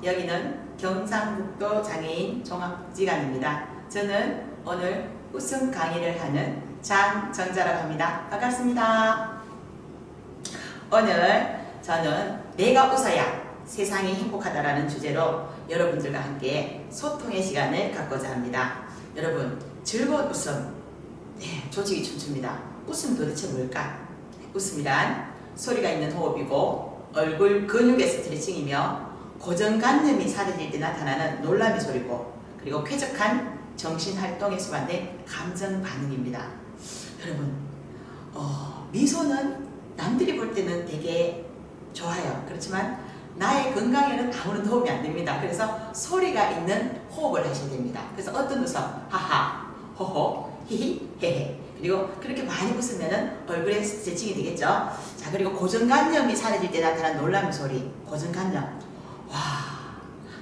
여기는 경상북도 장애인 종합복지관입니다. 저는 오늘 웃음 강의를 하는 장정자라고 합니다. 반갑습니다. 오늘 저는 내가 웃어야 세상이 행복하다라는 주제로 여러분들과 함께 소통의 시간을 갖고자 합니다. 여러분, 즐거운 웃음, 조직이 춤춥니다. 웃음 도대체 뭘까? 웃음이란 소리가 있는 호흡이고 얼굴 근육의 스트레칭이며 고정관념이 사라질 때 나타나는 놀람의 소리고, 그리고 쾌적한 정신활동에 수반된 감정 반응입니다. 여러분, 미소는 남들이 볼 때는 되게 좋아요. 그렇지만 나의 건강에는 아무런 도움이 안 됩니다. 그래서 소리가 있는 호흡을 하셔야 됩니다. 그래서 어떤 웃음, 하하, 호호, 히히, 헤헤. 그리고 그렇게 많이 웃으면은 얼굴에 스트레칭이 되겠죠. 자, 그리고 고정관념이 사라질 때 나타나는 놀라는 소리, 고정관념. 와,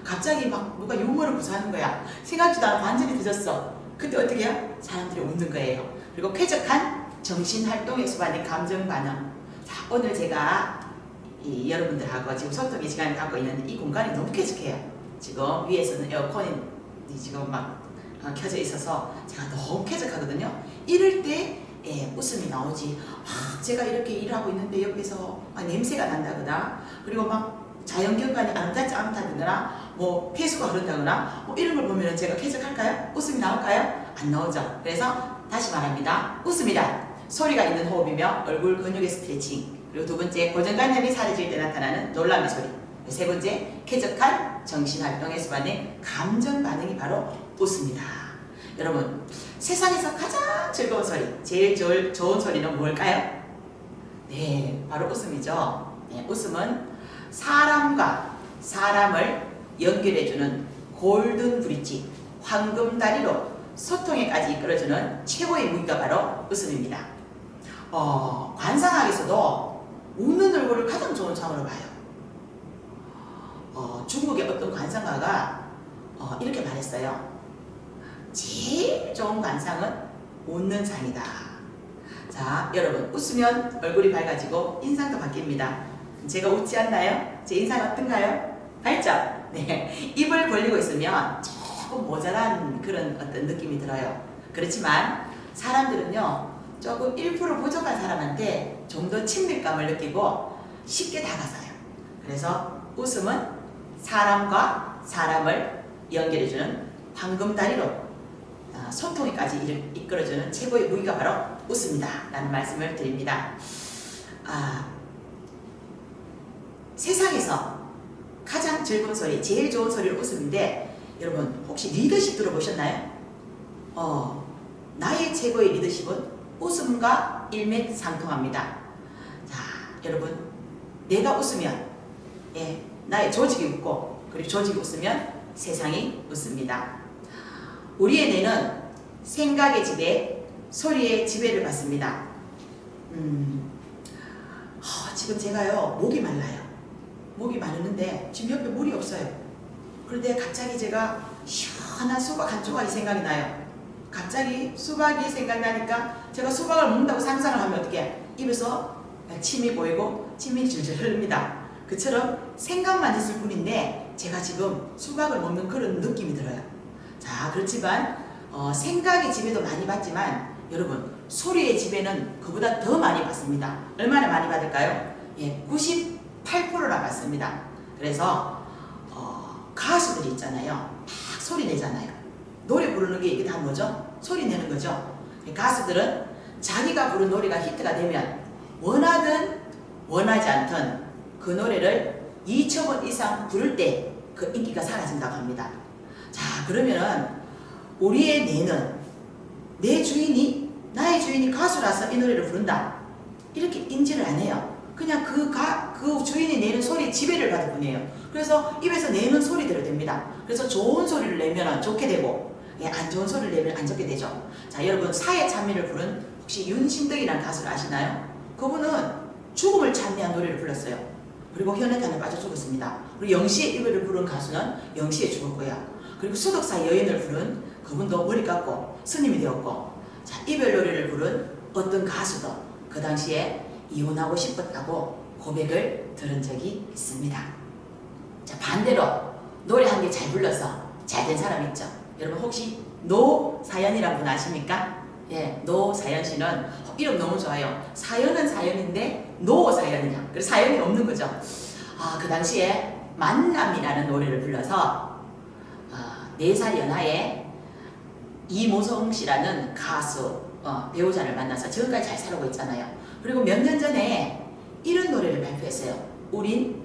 갑자기 막 누가 유머를 구사하는 거야. 생각지도 않아 완전히 늦었어. 그때 어떻게 해요? 사람들이 웃는 거예요. 그리고 쾌적한 정신활동에 수반된 감정 반응. 자, 오늘 제가 여러분들하고 지금 소통의 시간을 갖고 있는데 이 공간이 너무 쾌적해요. 지금 위에서는 에어컨이 지금 막 켜져 있어서 제가 너무 쾌적하거든요. 이럴 때 웃음이 나오지. 제가 이렇게 일하고 있는데 여기서 냄새가 난다거나, 그리고 막 자연경관이 아름답지 않다거나, 뭐 폐수가 흐른다거나, 뭐 이런 걸 보면 제가 쾌적할까요? 웃음이 나올까요? 안 나오죠. 그래서 다시 말합니다. 웃음이란 소리가 있는 호흡이며 얼굴 근육의 스트레칭, 그리고 두 번째, 고정관념이 사라질 때 나타나는 놀람의 소리, 세 번째, 쾌적한 정신활동에 수반된 감정 반응이 바로 웃음이다. 여러분, 세상에서 가장 즐거운 소리, 제일 좋은 소리는 뭘까요? 네, 바로 웃음이죠. 네, 웃음은 사람과 사람을 연결해주는 골든 브릿지, 황금다리로 소통에까지 이끌어주는 최고의 무기가 바로 웃음입니다. 관상학에서도 웃는 얼굴을 가장 좋은 상으로 봐요. 중국의 어떤 관상가가 이렇게 말했어요. 제일 좋은 관상은 웃는 상이다. 자, 여러분, 웃으면 얼굴이 밝아지고 인상도 바뀝니다. 제가 웃지 않나요? 제 인상이 어떤가요? 밝죠? 네. 입을 벌리고 있으면 조금 모자란 그런 어떤 느낌이 들어요. 그렇지만 사람들은요, 조금 1% 부족한 사람한테 좀 더 친밀감을 느끼고 쉽게 다가서요. 그래서 웃음은 사람과 사람을 연결해주는 황금다리로 소통에까지 이끌어주는 최고의 무기가 바로 웃음이다 라는 말씀을 드립니다. 세상에서 가장 즐거운 소리, 제일 좋은 소리는 웃음인데, 여러분 혹시 리더십 들어보셨나요? 나의 최고의 리더십은 웃음과 일맥상통합니다. 자, 여러분, 내가 웃으면 나의 조직이 웃고, 그리고 조직이 웃으면 세상이 웃습니다. 우리의 뇌는 생각의 지배, 소리의 지배를 받습니다. 지금 제가요, 목이 말라요. 목이 마르는데 지금 옆에 물이 없어요. 그런데 갑자기 제가 시원한 수박 한 조각이 생각이 나요. 갑자기 수박이 생각나니까 제가 수박을 먹는다고 상상을 하면 어떻게 입에서 침이 보이고 침이 줄줄 흐릅니다. 그처럼 생각만 있을 뿐인데 제가 지금 수박을 먹는 그런 느낌이 들어요. 자, 그렇지만 생각의 지배도 많이 받지만 여러분, 소리의 지배는 그보다 더 많이 받습니다. 얼마나 많이 받을까요? 98%나 받습니다. 그래서 가수들이 있잖아요. 막 소리 내잖아요. 노래 부르는 게 이게 다 뭐죠? 소리 내는 거죠. 가수들은 자기가 부른 노래가 히트가 되면 원하든 원하지 않든 그 노래를 2,000번 이상 부를 때 그 인기가 사라진다고 합니다. 자, 그러면은 우리의 뇌는 내 주인이, 나의 주인이 가수라서 이 노래를 부른다, 이렇게 인지를 안 해요. 그냥 그 주인이 내는 소리에 지배를 받을 뿐이에요. 그래서 입에서 내는 소리대로 됩니다. 그래서 좋은 소리를 내면 좋게 되고, 안 좋은 소리를 내면 안 좋게 되죠. 자, 여러분, 사회 찬미를 부른 혹시 윤신덕이라는 가수를 아시나요? 그분은 죽음을 찬미한 노래를 불렀어요. 그리고 현해탄에 빠져 죽었습니다. 그리고 영시의 이별을 부른 가수는 영시에 죽었고요. 그리고 수덕사 여인을 부른 그분도 머리 깎고 스님이 되었고, 자, 이별 노래를 부른 어떤 가수도 그 당시에 이혼하고 싶었다고 고백을 들은 적이 있습니다. 자, 반대로 노래 한 개 잘 불러서 잘 된 사람 있죠? 여러분 혹시 노사연이라는 분 아십니까? 예, 노사연 씨는 이름 너무 좋아요. 사연은 사연인데 노사연이냐. 그래서 사연이 없는 거죠. 그 당시에 만남이라는 노래를 불러서 4살 연하에 이모성 씨라는 가수 배우자를 만나서 지금까지 잘 살고 있잖아요. 그리고 몇 년 전에 이런 노래를 발표했어요. 우린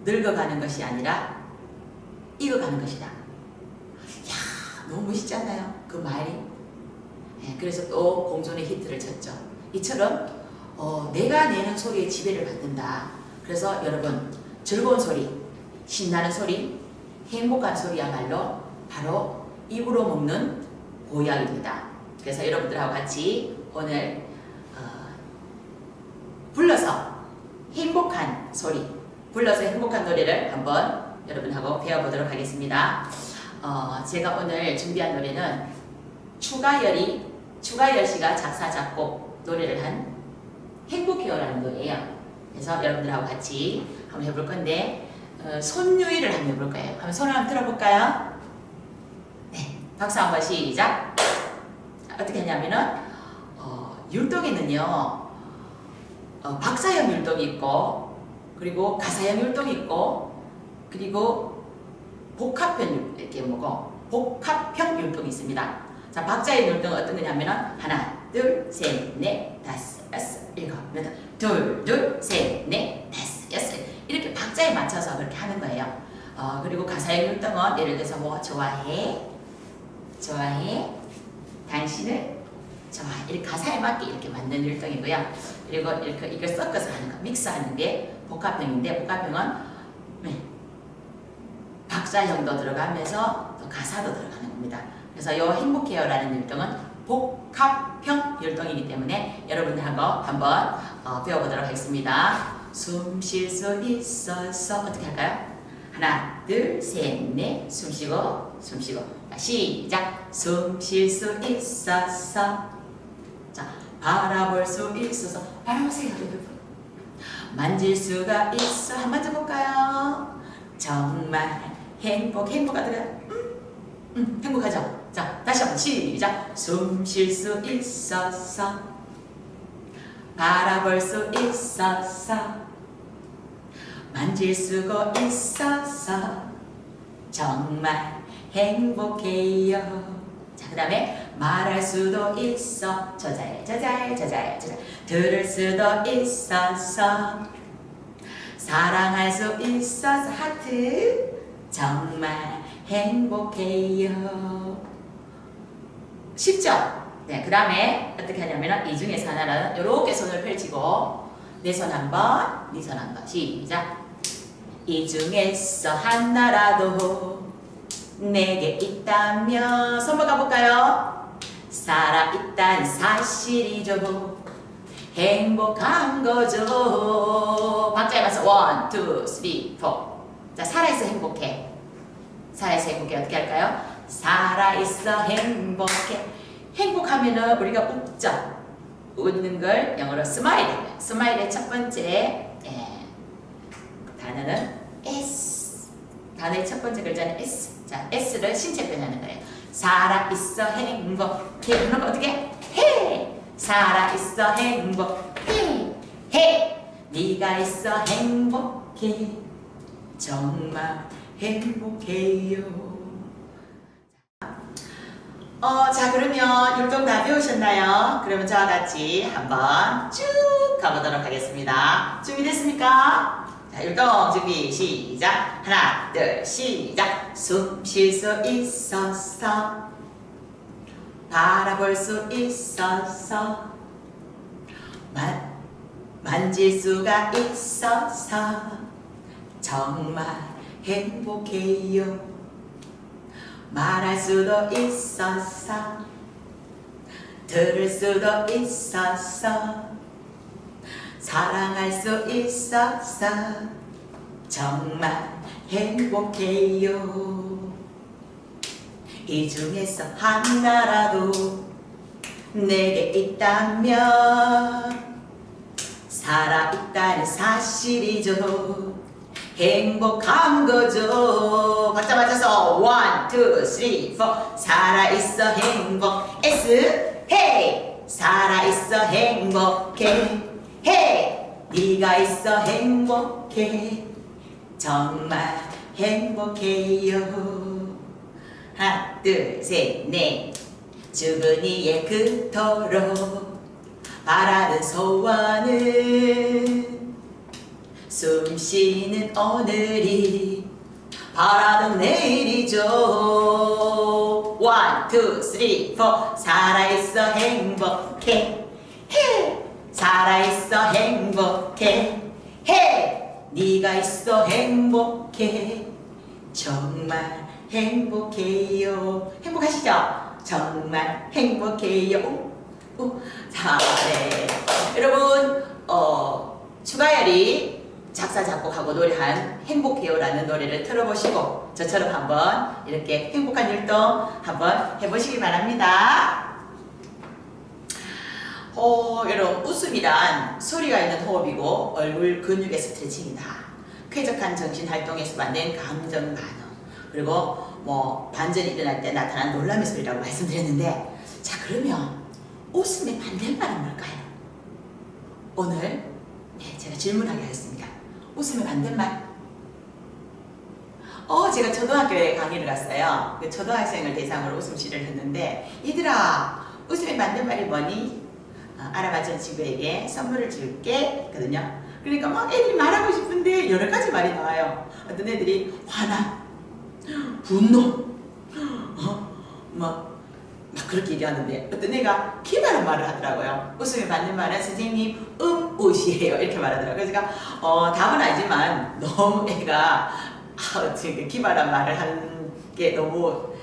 늙어가는 것이 아니라 익어가는 것이다. 이야, 너무 멋있잖아요. 그 말이. 네, 그래서 또 공존의 히트를 쳤죠. 이처럼 내가 내는 소리에 지배를 받는다. 그래서 여러분 즐거운 소리, 신나는 소리, 행복한 소리야말로 바로 입으로 먹는 보약입니다. 그래서 여러분들하고 같이 오늘 불러서 행복한 소리, 불러서 행복한 노래를 한번 여러분하고 배워보도록 하겠습니다. 제가 오늘 준비한 노래는 추가열 씨가 작사, 작곡, 노래를 한 행복해요라는 노래예요. 그래서 여러분들하고 같이 한번 해볼 건데 손유희를 한번 해볼 거예요. 한번 손을 한번 들어볼까요? 네, 박수 한번 시작. 어떻게 하냐면은 율동에는요 박사형 율동이 있고 그리고 가사형 율동이 있고 그리고 복합형 이렇게 복합형 율동이 있습니다. 자, 박자의 율동은 어떤 거냐면은 하나, 둘, 셋, 넷, 다섯, 여섯, 일곱, 여덟, 둘, 둘, 셋, 넷, 다섯, 여섯 이렇게 박자에 맞춰서 그렇게 하는 거예요. 그리고 가사형 율동은 예를 들어서 뭐 좋아해, 당신을 좋아해 이렇게 가사에 맞게 이렇게 만든 율동이고요. 그리고 이렇게 이걸 섞어서 하는 거, 믹스하는 게 복합형인데 복합형은 박자형도 들어가면서 또 가사도 들어가는 겁니다. 그래서 이 행복해요라는 율동은 복합형 율동이기 때문에 여러분들하고 한번 배워보도록 하겠습니다. 숨 쉴 수 있어서 어떻게 할까요? 하나, 둘, 셋, 넷, 숨 쉬고. 자, 시작. 숨 쉴 수 있어서. 자, 바라볼 수 있어서. 바라보세요. 만질 수가 있어. 한번 만져볼까요? 정말 행복하더라. 행복하죠? 자, 다시 한번 시작. 숨 쉴 수 있어서 바라볼 수 있어서 만질 수가 있어서 정말 행복해요. 자, 그 다음에 말할 수도 있어. 저잘 들을 수도 있어서 사랑할 수 있어서 하트 정말 행복해요. 쉽죠? 네, 그 다음에 어떻게 하냐면 이 중에서 하나는 이렇게 손을 펼치고 내 손 한번, 네 손 한번 시작. 이 중에서 하나라도 내게 있다면 손만 가볼까요? 살아있다는 사실이죠. 행복한 거죠. 박자에 맞춰 1, 2, 3, 4. 자, 살아있어 행복해. 살아있어 행복해 어떻게 할까요? 살아있어 행복해. 행복하면은 우리가 웃죠. 웃는 걸 영어로 스마일이에요. 스마일의 첫 번째 단어는 S. 단어의 첫 번째 글자는 S. 자, S를 신체 표현하는 거예요. 살아있어 행복해. 그런 거 어떻게 해? 살아있어 행복해. 해. 네가 있어 행복해. 정말 행복해요. 자, 그러면 율동 다 배우셨나요? 그러면 저와 같이 한번 쭉 가보도록 하겠습니다. 준비됐습니까? 자, 율동 준비 시작. 하나, 둘, 시작. 숨 쉴 수 있어서 바라볼 수 있어서 만질 수가 있어서 정말 행복해요. 말할 수도 있어서 들을 수도 있어서 사랑할 수 있어서 정말 행복해요. 이 중에서 하나라도 내게 있다면 살아있다는 사실이죠. 행복한 거죠. 박자 맞춰서 1, 2, 3, 4 살아있어 행복 S 헤이 살아있어 행복해 헤이 네가 있어 행복해 정말 행복해요. 하나 둘 셋 넷 죽은 이의 그토록 바라는 소원은 숨쉬는 오늘이 바라는 내일이죠. 1, 2, 3, 4 살아있어 행복해 해 살아있어 행복해 해 네가 있어 행복해 정말 행복해요. 행복하시죠? 정말 행복해요. 자, 네. 여러분 추가열이 작사 작곡하고 노래한 행복해요라는 노래를 들어보시고 저처럼 한번 이렇게 행복한 율동 한번 해보시기 바랍니다. 여러분 웃음이란 소리가 있는 호흡이고 얼굴 근육의 스트레칭이다. 쾌적한 정신활동에서 만든 감정 반응 그리고 뭐 반전이 일어날 때 나타난 놀람의 소리라고 말씀드렸는데 자 그러면 웃음의 반대말은 뭘까요? 오늘 제가 질문하게 하겠습니다. 웃음의 반대말 제가 초등학교에 강의를 갔어요. 그 초등학생을 대상으로 웃음시를 했는데 얘들아 웃음의 반대말이 뭐니? 알아맞힌 친구에게 선물을 줄게 했거든요. 그러니까 막 애들이 말하고 싶은데 여러 가지 말이 나와요. 어떤 애들이 화나 분노 막 그렇게 얘기하는데 어떤 애가 기발한 말을 하더라고요. 웃음이 받는 말은 선생님 웃이에요 이렇게 말하더라고요. 그래서 제가 답은 알지만 너무 애가 되게 기발한 말을 하는 게 너무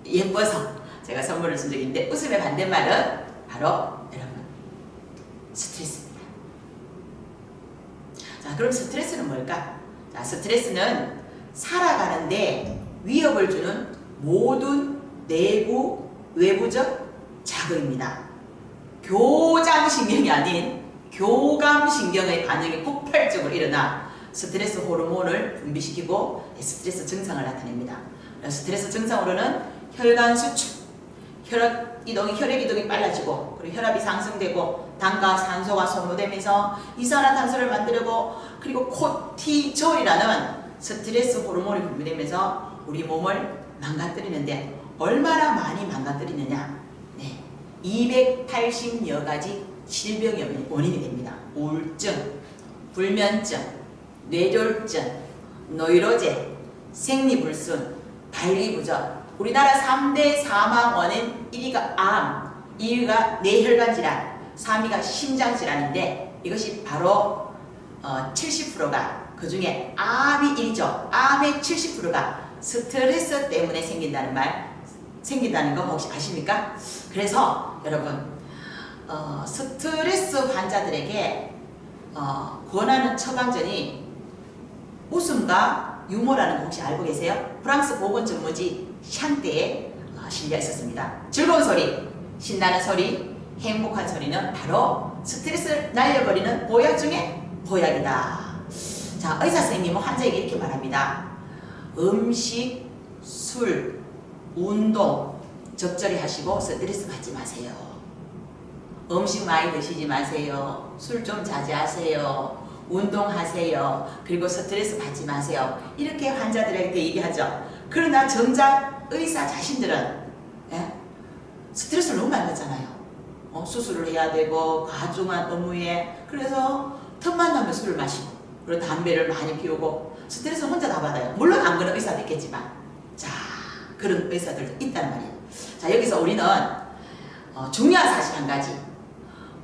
예뻐서 제가 선물을 준 적이 있는데 웃음의 반대말은 바로 여러분 스트레스입니다. 자 그럼 스트레스는 뭘까? 자 스트레스는 살아가는데 위협을 주는 모든 내부 외부적 자극입니다. 교장신경이 아닌 교감신경의 반응이 폭발적으로 일어나 스트레스 호르몬을 분비시키고 스트레스 증상을 나타냅니다. 스트레스 증상으로는 혈관 수축, 혈액 이동이 빨라지고 그리고 혈압이 상승되고 당과 산소가 소모되면서 이산화탄소를 만들고 그리고 코티졸이라는 스트레스 호르몬이 분비되면서 우리 몸을 망가뜨리는데 얼마나 많이 망가뜨리느냐? 네, 280여 가지 질병의 원인이 됩니다. 우울증, 불면증, 뇌졸중, 노이로제, 생리불순, 발기부전. 우리나라 3대 사망 원인 1위가 암, 2위가 뇌혈관 질환, 3위가 심장 질환인데 이것이 바로 70%가 그 중에 암이 1위죠. 암의 70%가 스트레스 때문에 생긴다는 거 혹시 아십니까? 그래서 여러분 스트레스 환자들에게 권하는 처방전이 웃음과 유머라는 거 혹시 알고 계세요? 프랑스 보건 전문지 샨떼에 실려 있었습니다. 즐거운 소리, 신나는 소리, 행복한 소리는 바로 스트레스를 날려버리는 보약 중에 보약이다. 자, 의사 선생님은 환자에게 이렇게 말합니다. 음식, 술, 운동 적절히 하시고 스트레스 받지 마세요. 음식 많이 드시지 마세요. 술 좀 자제하세요. 운동하세요. 그리고 스트레스 받지 마세요. 이렇게 환자들에게 얘기하죠. 그러나 정작 의사 자신들은 스트레스를 너무 많이 받잖아요. 수술을 해야 되고 과중한 업무에 그래서 틈만 나면 술을 마시고 그리고 담배를 많이 피우고 스트레스는 혼자 다 받아요. 물론 안 그런 의사도 있겠지만 자 그런 의사들도 있단 말이에요. 자 여기서 우리는 중요한 사실 한 가지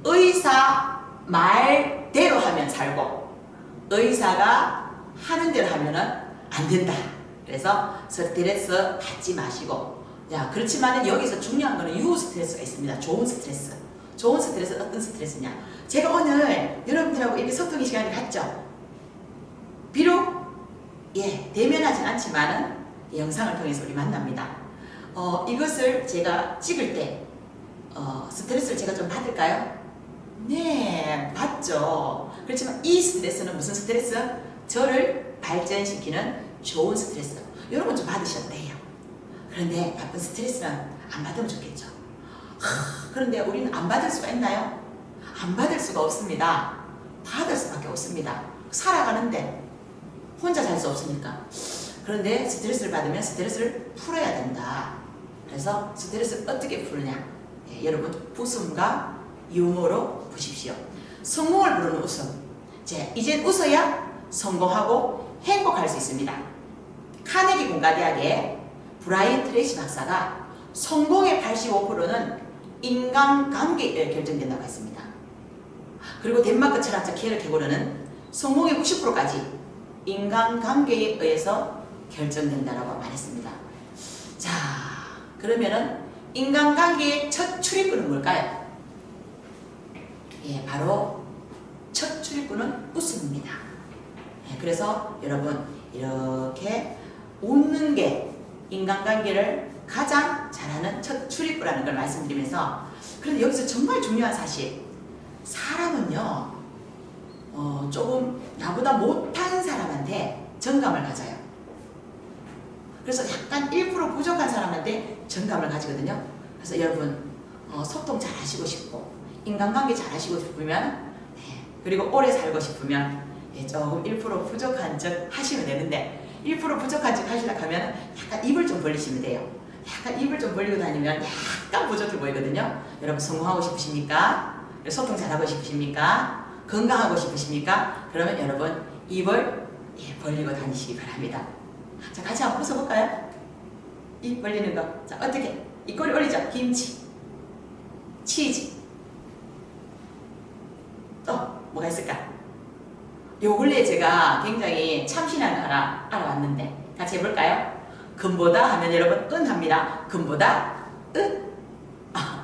의사 말대로 하면 살고 의사가 하는 대로 하면은 안 된다. 그래서 스트레스 받지 마시고 야 그렇지만 여기서 중요한 거는 유후 스트레스가 있습니다. 좋은 스트레스. 좋은 스트레스 어떤 스트레스냐? 제가 오늘 여러분들하고 이렇게 소통의 시간을 갖죠. 비록 대면하진 않지만은 영상을 통해서 우리 만납니다. 이것을 제가 찍을 때 스트레스를 제가 좀 받을까요? 네, 받죠. 그렇지만 이 스트레스는 무슨 스트레스? 저를 발전시키는 좋은 스트레스. 이런 건 좀 받으셔도 돼요. 그런데 나쁜 스트레스는 안 받으면 좋겠죠. 그런데 우리는 안 받을 수가 있나요? 안 받을 수가 없습니다. 받을 수밖에 없습니다. 살아가는데 혼자 살 수 없으니까. 그런데 스트레스를 받으면 스트레스를 풀어야 된다. 그래서 스트레스를 어떻게 푸느냐? 예, 여러분 웃음과 유머로 푸십시오. 성공을 부르는 웃음. 이젠 웃어야 성공하고 행복할 수 있습니다. 카네기 공과대학의 브라이언 트레이시 박사가 성공의 85%는 인간관계에 결정된다고 했습니다. 그리고 덴마크 철학자 키에르 케고르는 성공의 90%까지 인간관계에 의해서 결정된다고 말했습니다. 자, 그러면은 인간관계의 첫 출입구는 뭘까요? 예, 바로 첫 출입구는 웃음입니다. 예, 그래서 여러분 이렇게 웃는 게 인간관계를 가장 잘하는 첫 출입구라는 걸 말씀드리면서, 그런데 여기서 정말 중요한 사실, 사람은요 조금 나보다 못한 사람한테 정감을 가져요. 그래서 약간 1% 부족한 사람한테 정감을 가지거든요. 그래서 여러분 소통 잘 하시고 싶고 인간관계 잘 하시고 싶으면 그리고 오래 살고 싶으면 조금 1% 부족한 척 하시면 되는데, 1% 부족한 척 하시려고 하면 약간 입을 좀 벌리시면 돼요. 약간 입을 좀 벌리고 다니면 약간 부족해 보이거든요. 여러분 성공하고 싶으십니까? 소통 잘하고 싶으십니까? 건강하고 싶으십니까? 그러면 여러분 입을 벌리고 다니시기 바랍니다. 자, 같이 한번 웃어볼까요? 입 벌리는 거. 자, 어떻게? 입꼬리 올리죠? 김치, 치즈. 또 뭐가 있을까? 요 근래에 제가 굉장히 참신한 거 하나 알아왔는데 같이 해볼까요? 금보다 하면 여러분 은 합니다. 금보다 은.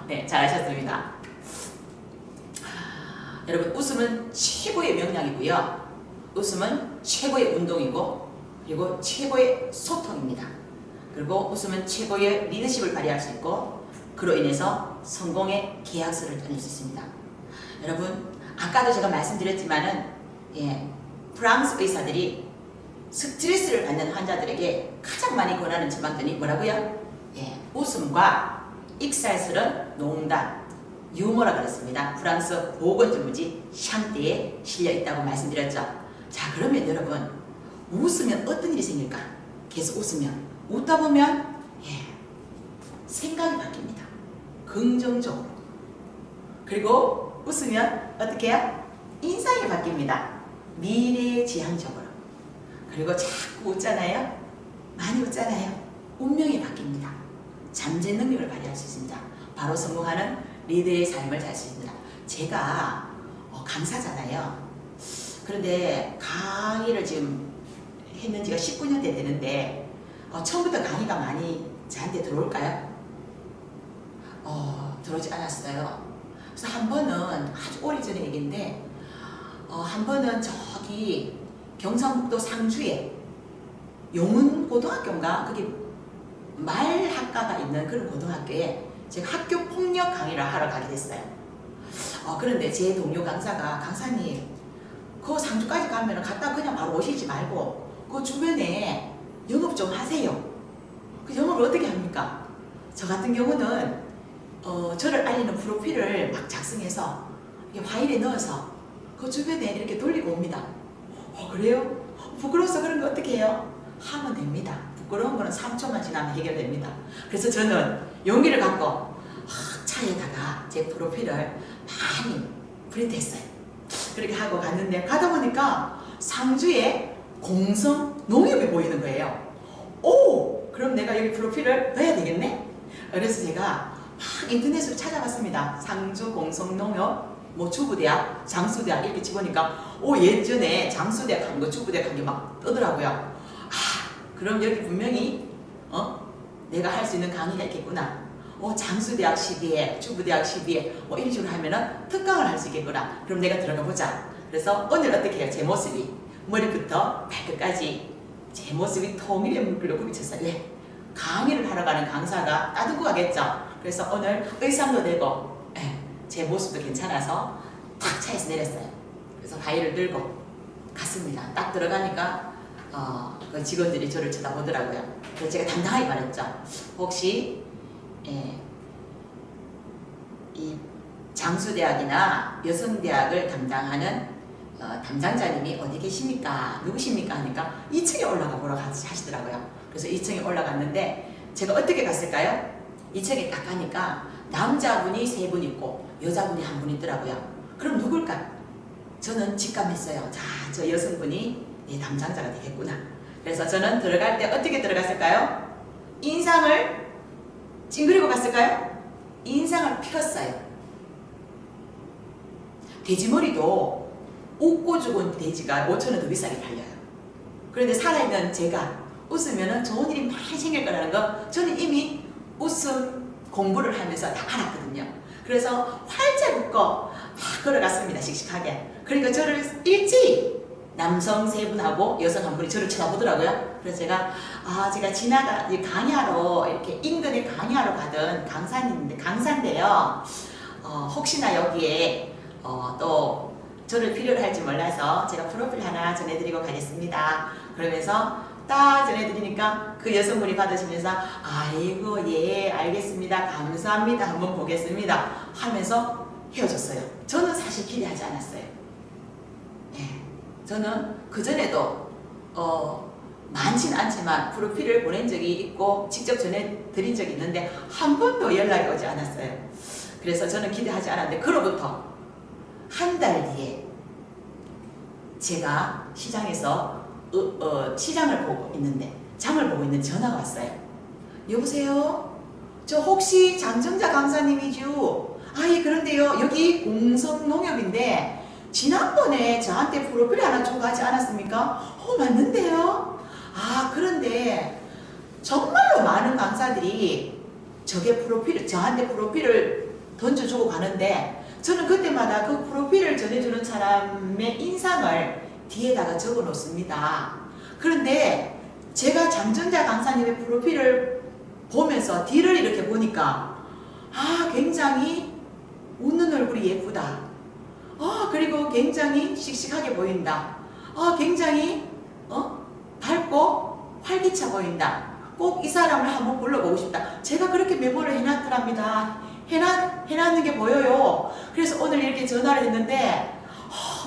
네, 잘하셨습니다. 여러분 웃음은 최고의 명량이고요. 웃음은 최고의 운동이고, 그리고 최고의 소통입니다. 그리고 웃음은 최고의 리더십을 발휘할 수 있고, 그로 인해서 성공의 계약서를 떠낼 수 있습니다. 여러분 아까도 제가 말씀드렸지만은 프랑스 의사들이 스트레스를 받는 환자들에게 가장 많이 권하는 처방전이 뭐라고요? 웃음과 익살스런 농담, 유머라 그랬습니다. 프랑스 보건정보지 샹떼에 실려있다고 말씀드렸죠. 자, 그러면 여러분 웃으면 어떤 일이 생길까? 계속 웃으면, 웃다 보면 생각이 바뀝니다. 긍정적으로. 그리고 웃으면 어떻게 해요? 인상이 바뀝니다. 미래지향적으로. 그리고 자꾸 웃잖아요. 많이 웃잖아요. 운명이 바뀝니다. 잠재 능력을 발휘할 수 있습니다. 바로 성공하는 리더의 삶을 살 수 있습니다. 제가 강사잖아요. 그런데 강의를 지금 했는 지가 19년 되는데 처음부터 강의가 많이 저한테 들어올까요? 들어오지 않았어요. 그래서 한 번은 아주 오래전의 얘기인데 한 번은 저기 경상북도 상주에 용운고등학교인가 거기 말학과가 있는 그런 고등학교에 제가 학교 폭력 강의를 하러 가게 됐어요. 그런데 제 동료 강사가, 강사님 그 상주까지 가면 갔다 그냥 바로 오시지 말고 그 주변에 영업 좀 하세요. 그 영업을 어떻게 합니까? 저 같은 경우는 저를 알리는 프로필을 막 작성해서 파일에 넣어서 그 주변에 이렇게 돌리고 옵니다. 그래요? 부끄러워서 그런 거 어떻게 해요? 하면 됩니다. 부끄러운 거는 3초만 지나면 해결됩니다. 그래서 저는 용기를 갖고 차에다가 제 프로필을 많이 프린트했어요. 그렇게 하고 갔는데 가다 보니까 상주에 공성 농협이 보이는 거예요. 오! 그럼 내가 여기 프로필을 넣어야 되겠네? 그래서 제가 막 인터넷으로 찾아봤습니다. 상주 공성농협 뭐 주부대학, 장수대학 이렇게 집으니까 예전에 장수대학 한 거, 주부대학 한 게 막 뜨더라고요. 그럼 여기 분명히 내가 할 수 있는 강의가 있겠구나. 장수대학 12회, 주부대학 12회 뭐 이런 식으로 하면은 특강을 할 수 있겠구나. 그럼 내가 들어가 보자. 그래서 오늘 어떻게 해요? 제 모습이 머리부터 발끝까지 제 모습이 통일의 물결로 부딪혔어요. 강의를 하러 가는 강사가 따뜻고 가겠죠. 그래서 오늘 의상도 되고 제 모습도 괜찮아서 딱 차에서 내렸어요. 그래서 바위를 들고 갔습니다. 딱 들어가니까 그 직원들이 저를 쳐다보더라고요. 그래서 제가 당당하게 말했죠. 혹시 이 장수대학이나 여성대학을 담당하는 담당자님이 어디 계십니까? 누구십니까? 하니까 2층에 올라가 보러 하시더라고요. 그래서 2층에 올라갔는데 제가 어떻게 갔을까요? 2층에 딱 가니까 남자분이 3분 있고 여자분이 1분 있더라고요. 그럼 누굴까? 저는 직감했어요. 자, 저 여성분이 내 담당자가 되겠구나. 그래서 저는 들어갈 때 어떻게 들어갔을까요? 인상을 찡그리고 갔을까요? 인상을 폈어요. 돼지머리도 웃고 죽은 돼지가 5,000원 더 비싸게 팔려요. 그런데 살아있는 제가 웃으면 좋은 일이 많이 생길 거라는 거 저는 이미 웃음 공부를 하면서 다 알았거든요. 그래서 활짝 웃고 막 걸어갔습니다. 씩씩하게. 그러니까 저를 일찍 남성 3분하고 여성 1분이 저를 쳐다보더라고요. 그래서 제가 강야로 이렇게 인근에 강야로 가던 강사인데요. 혹시나 여기에 또 저를 필요로 할지 몰라서 제가 프로필 하나 전해드리고 가겠습니다. 그러면서 딱 전해드리니까 그 여성분이 받으시면서 아이고 예 알겠습니다 감사합니다 한번 보겠습니다 하면서 헤어졌어요. 저는 사실 기대하지 않았어요. 저는 그전에도 많진 않지만 프로필을 보낸 적이 있고 직접 전해드린 적이 있는데 한 번도 연락이 오지 않았어요. 그래서 저는 기대하지 않았는데 그로부터 한 달 뒤에 제가 시장에서 시장을 보고 있는데 장을 보고 있는 전화가 왔어요. 여보세요? 저 혹시 장정자 강사님이죠? 예 그런데요 여기 공성농협인데 지난번에 저한테 프로필 하나 주고 가지 않았습니까? 맞는데요? 그런데 정말로 많은 강사들이 저한테 프로필을 던져주고 가는데 저는 그때마다 그 프로필을 전해주는 사람의 인상을 뒤에다가 적어 놓습니다. 그런데 제가 장정자 강사님의 프로필을 보면서 뒤를 이렇게 보니까 굉장히 웃는 얼굴이 예쁘다. 그리고 굉장히 씩씩하게 보인다. 굉장히 밝고 활기차 보인다. 꼭 이 사람을 한번 불러보고 싶다. 제가 그렇게 메모를 해놨더랍니다. 해놨는 게 보여요. 그래서 오늘 이렇게 전화를 했는데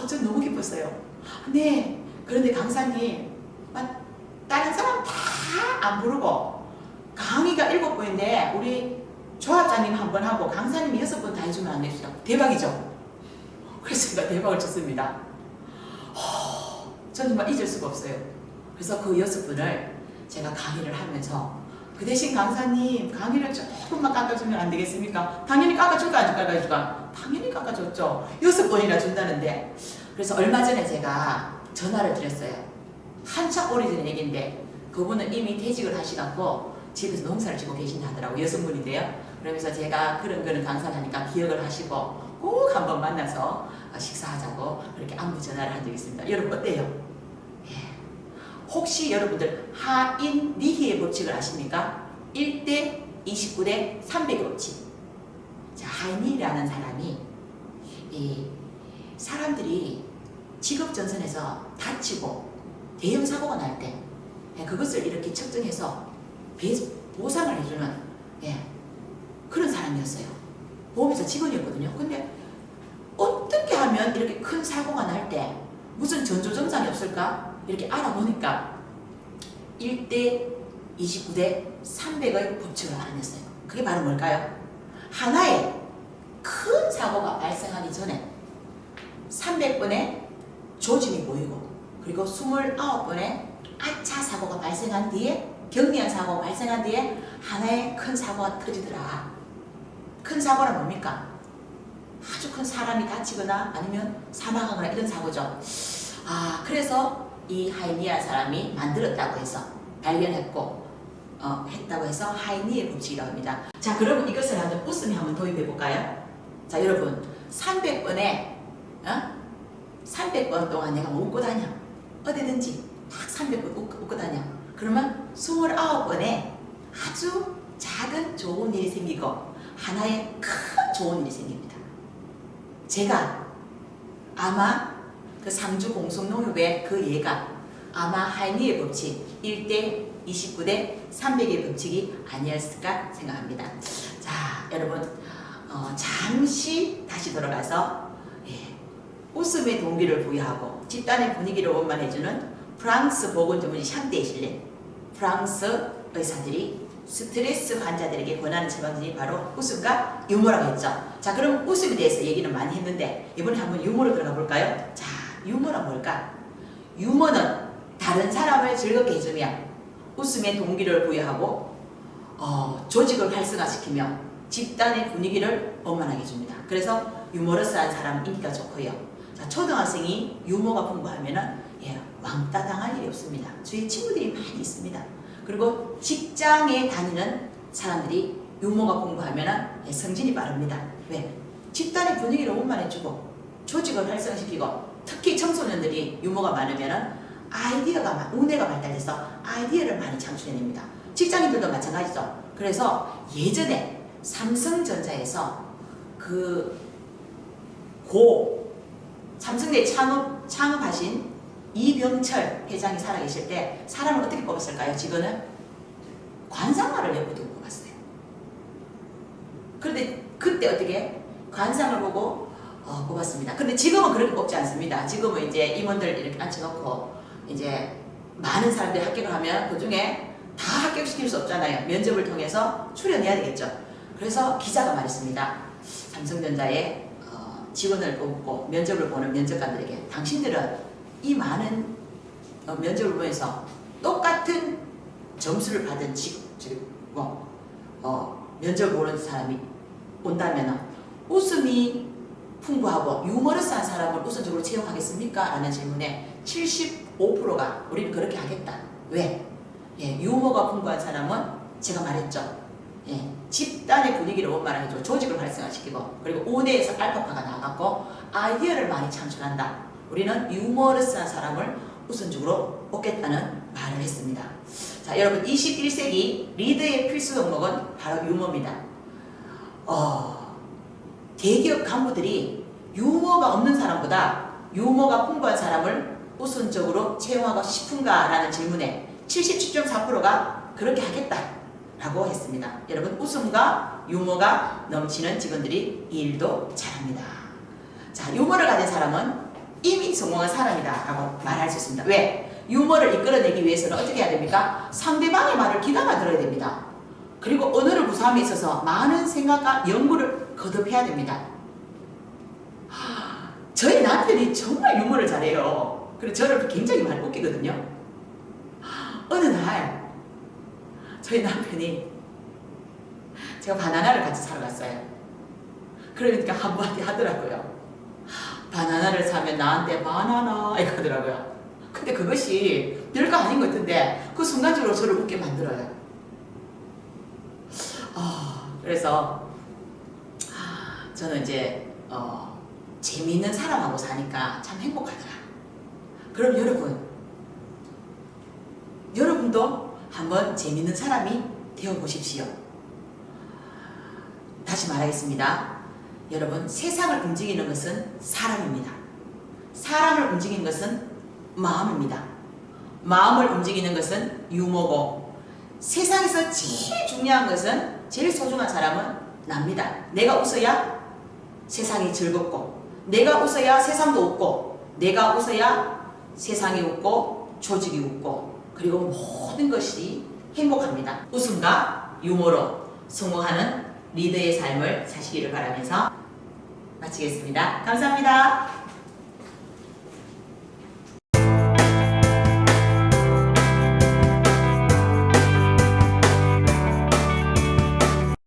전 너무 기뻤어요. 네, 그런데 강사님 다른 사람 다 안 부르고 강의가 7번인데 우리 조합장님 한 번 하고 강사님이 6번 다 해주면 안 되시죠? 대박이죠? 그래서 제가 대박을 쳤습니다. 전 정말 잊을 수가 없어요. 그래서 그 6분을 제가 강의를 하면서 그 대신 강사님 강의를 조금만 깎아주면 안 되겠습니까? 당연히 깎아줄까 안 깎아줄까? 당연히 깎아줬죠. 6번이나 준다는데. 그래서 얼마 전에 제가 전화를 드렸어요. 한참 오래전 얘기인데 그분은 이미 퇴직을 하시갖고 집에서 농사를 짓고 계신다 하더라고요. 여성분인데요. 그러면서 제가 그런 거는 강사를 하니까 기억을 하시고 꼭 한번 만나서 식사하자고 그렇게 안부 전화를 한 적이 있습니다. 여러분 어때요? 혹시 여러분들 하인 리히의 법칙을 아십니까? 1대 29대 300의 법칙. 자, 하인이라는 사람이 사람들이 직업전선에서 다치고 대형 사고가 날 때 그것을 이렇게 측정해서 보상을 해주는 그런 사람이었어요. 보험회사 직원이었거든요. 근데 어떻게 하면 이렇게 큰 사고가 날 때 무슨 전조증상이 없을까? 이렇게 알아보니까 1대 29대 300의 법칙을 알아냈어요. 그게 바로 뭘까요? 하나의 큰 사고가 발생하기 전에 300번의 조짐이 보이고 그리고 29번의 아차 사고가 발생한 뒤에 경미한 사고가 발생한 뒤에 하나의 큰 사고가 터지더라. 큰 사고는 뭡니까? 아주 큰 사람이 다치거나 아니면 사망하거나 이런 사고죠. 그래서 이 하이니아 사람이 만들었다고 해서 발견했고 했다고 해서 하이니의 법칙이라고 합니다. 자, 그러면 이것을 한번 웃음에 한번 도입해 볼까요? 자, 여러분 300번에 300번 동안 내가 웃고 다녀. 어디든지 딱 300번 웃고 다녀. 그러면 29번에 아주 작은 좋은 일이 생기고 하나의 큰 좋은 일이 생깁니다. 제가 아마 그 상주 공성농협의 그 얘가 아마 하이니의 법칙 1대 29대 300의 법칙이 아니었을까 생각합니다. 자, 여러분 잠시 다시 돌아가서 웃음의 동기를 부여하고 집단의 분위기를 원만해주는 프랑스 보건 전문의 샹떼 실린 프랑스 의사들이 스트레스 환자들에게 권하는 처방전이 바로 웃음과 유머라고 했죠. 자, 그럼 웃음에 대해서 얘기는 많이 했는데 이번에 한번 유머로 들어가 볼까요? 자, 유머란 뭘까? 유머는 다른 사람을 즐겁게 해주며 웃음의 동기를 부여하고 조직을 활성화시키며 집단의 분위기를 원만하게 해줍니다. 그래서 유머러스한 사람은 인기가 좋고요. 자, 초등학생이 유머가 풍부하면은 왕따 당할 일이 없습니다. 주위에 친구들이 많이 있습니다. 그리고 직장에 다니는 사람들이 유머가 풍부하면은 성진이 빠릅니다. 왜? 집단의 분위기를 원만해주고 조직을 활성화시키고 특히 청소년들이 유머가 많으면은 아이디어가 우뇌가 발달돼서 아이디어를 많이 창출해냅니다. 직장인들도 마찬가지죠. 그래서 예전에 삼성전자에서 삼성대 창업하신 이병철 회장이 살아계실 때 사람을 어떻게 뽑았을까요? 직원은 관상말을 내고 뽑았어요. 그런데 그때 어떻게 관상을 보고 뽑았습니다. 근데 지금은 그렇게 뽑지 않습니다. 지금은 이제 임원들 이렇게 앉혀놓고 이제 많은 사람들이 합격을 하면 그 중에 다 합격시킬 수 없잖아요. 면접을 통해서 출연해야 되겠죠. 그래서 기자가 말했습니다. 삼성전자에 직원을 뽑고 면접을 보는 면접관들에게 당신들은 이 많은 면접을 보면서 똑같은 점수를 받은 면접을 보는 사람이 온다면 웃음이 풍부하고 유머러스한 사람을 우선적으로 채용하겠습니까? 라는 질문에 75%가 우리는 그렇게 하겠다. 왜? 유머가 풍부한 사람은 제가 말했죠. 집단의 분위기를 원만하게 해주고 조직을 활성화시키고 그리고 우뇌에서 알파파가 나가고 아이디어를 많이 창출한다. 우리는 유머러스한 사람을 우선적으로 뽑겠다는 말을 했습니다. 자, 여러분 21세기 리더의 필수 덕목은 바로 유머입니다. 대기업 간부들이 유머가 없는 사람보다 유머가 풍부한 사람을 우선적으로 채용하고 싶은가라는 질문에 77.4%가 그렇게 하겠다라고 했습니다. 여러분 웃음과 유머가 넘치는 직원들이 이 일도 잘합니다. 자, 유머를 가진 사람은 이미 성공한 사람이다 라고 말할 수 있습니다. 왜? 유머를 이끌어내기 위해서는 어떻게 해야 됩니까? 상대방의 말을 귀담아 들어야 됩니다. 그리고 언어를 구사함에 있어서 많은 생각과 연구를 거듭해야 됩니다. 저희 남편이 정말 유머를 잘해요. 그리고 저를 굉장히 많이 웃기거든요. 어느 날 저희 남편이 제가 바나나를 같이 사러 갔어요. 그러니까 한마디 하더라고요. 바나나를 사면 나한테 바나나 이거 하더라고요. 근데 그것이 별거 아닌 것 같은데 그 순간적으로 저를 웃게 만들어요. 그래서 저는 이제 재미있는 사람하고 사니까 참 행복하더라. 그럼 여러분도 한번 재미있는 사람이 되어보십시오. 다시 말하겠습니다. 여러분, 세상을 움직이는 것은 사람입니다. 사람을 움직이는 것은 마음입니다. 마음을 움직이는 것은 유머고 세상에서 제일 중요한 것은 제일 소중한 사람은 납니다. 내가 웃어야 세상이 즐겁고 내가 웃어야 세상도 웃고 내가 웃어야 세상이 웃고 조직이 웃고 그리고 모든 것이 행복합니다. 웃음과 유머로 성공하는 리더의 삶을 사시기를 바라면서 마치겠습니다. 감사합니다.